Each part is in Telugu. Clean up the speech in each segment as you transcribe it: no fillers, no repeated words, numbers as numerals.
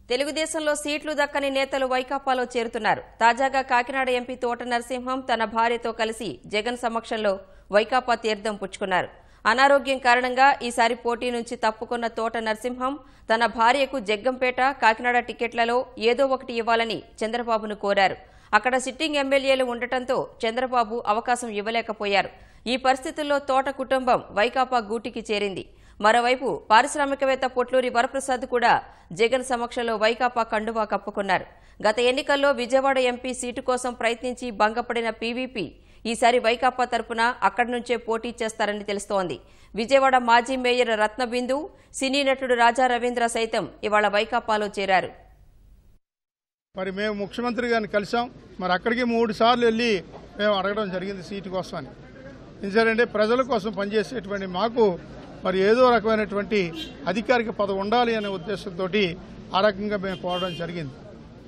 తెలుగుదేశంలో సీట్లు దక్కని నేతలు వైకాపాలో చేరుతున్నారు. తాజాగా కాకినాడ ఎంపీ తోట నరసింహం తన భార్యతో కలిసి జగన్ సమక్షంలో వైకాపా తీర్థం పుచ్చుకున్నారు. అనారోగ్యం కారణంగా ఈసారి పోటీ నుంచి తప్పుకున్న తోట నరసింహం తన భార్యకు జగ్గంపేట, కాకినాడ టికెట్లలో ఏదో ఒకటి ఇవ్వాలని చంద్రబాబును కోరారు. అక్కడ సిట్టింగ్ ఎమ్మెల్యేలు ఉండటంతో చంద్రబాబు అవకాశం ఇవ్వలేకపోయారు. ఈ పరిస్థితుల్లో తోట కుటుంబం వైకాపా గూటికి చేరింది. మరోవైపు పారిశ్రామికవేత్త పొట్లూరి వరప్రసాద్ కూడా జగన్ సమక్షంలో వైకాపా కండువా కప్పుకున్నారు. గత ఎన్నికల్లో విజయవాడ ఎంపీ సీటు కోసం ప్రయత్నించి భంగపడిన పీవీపీ ఈసారి వైకాపా తరపున అక్కడి నుంచే పోటీ చేస్తారని తెలుస్తోంది. విజయవాడ మాజీ మేయర్ రత్నబిందు, సినీ నటుడు రాజా రవీంద్ర సైతం ఇవాళ వైకాపాలో చేరారు. మరి మేము ముఖ్యమంత్రి గారిని కలిసాం. మరి అక్కడికి 3 సార్లు వెళ్ళి మేము అడగడం జరిగింది సీటు కోసం అని. ఎందుకంటే ప్రజల కోసం పనిచేసేటువంటి మాకు మరి ఏదో రకమైనటువంటి అధికారిక పదవి ఉండాలి అనే ఉద్దేశంతో ఆ రకంగా మేము పోవడం జరిగింది.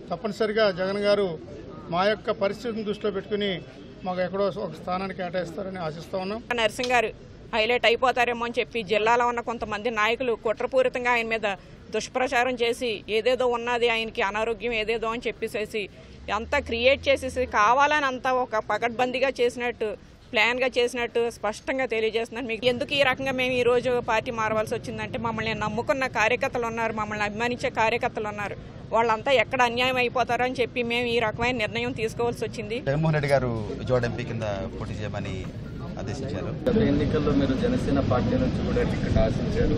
తప్పనిసరిగా జగన్ గారు మా యొక్క పరిస్థితిని దృష్టిలో పెట్టుకుని మాకు ఎక్కడో ఒక స్థానాన్ని కేటాయిస్తారని ఆశిస్తా ఉన్నాం. నరసింహ్ గారు హైలైట్ అయిపోతారేమో అని చెప్పి జిల్లాలో ఉన్న కొంతమంది నాయకులు కుట్రపూరితంగా ఆయన మీద దుష్ప్రచారం చేసి ఏదేదో ఉన్నది, ఆయనకి అనారోగ్యం ఏదేదో అని చెప్పేసి అంతా క్రియేట్ చేసేసి కావాలని అంతా ఒక పకడ్బందీగా చేసినట్టు, ప్లాన్గా చేసినట్టు స్పష్టంగా తెలియజేస్తున్నారు. మీకు ఎందుకు ఈ రకంగా మేము ఈ రోజు పార్టీ మారవలసి వచ్చిందంటే మమ్మల్ని నమ్ముకున్న కార్యకర్తలు ఉన్నారు, మమ్మల్ని అభిమానించే కార్యకర్తలు ఉన్నారు, వాళ్ళంతా ఎక్కడ అన్యాయం అయిపోతారో అని చెప్పి మేము ఈ రకమైన నిర్ణయం తీసుకోవాల్సి వచ్చింది. జగన్మోహన్ రెడ్డి గారు విజయవాడ ఎంపీ కింద పోటీ చేయమని ఆదేశించారు. గత ఎన్నికల్లో మీరు జనసేన పార్టీ నుంచి కూడా టికెట్ ఆశించారు.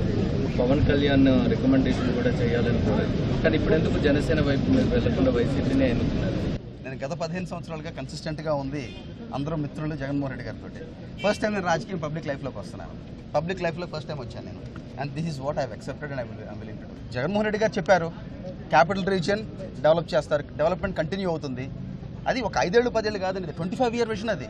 పవన్ కళ్యాణ్ రికమెండేషన్ కూడా చేయాలని కోరారు. కానీ ఇప్పుడు ఎందుకు జనసేన వైపు మీరు వెళ్లకుండా వైసీపీనే ఎన్నుకున్నారు? నేను గత 15 సంవత్సరాలుగా కన్సిస్టెంట్గా ఉంది అందరూ మిత్రులు జగన్మోహన్ రెడ్డి గారితో. ఫస్ట్ టైం నేను రాజకీయం పబ్లిక్ లైఫ్లోకి వస్తున్నాను. పబ్లిక్ లైఫ్లో ఫస్ట్ టైం వచ్చాను నేను. And this is what I have accepted and I willing to do. Jaganmohan Reddy గారు చెప్పారు క్యాపిటల్ రీజియన్ డెవలప్ చేస్తారు, డెవలప్మెంట్ కంటిన్యూ అవుతుంది. అది ఒక 5 ఏళ్ళు 10 ఏళ్ళు కాదండి, 25 year విజన్ అది.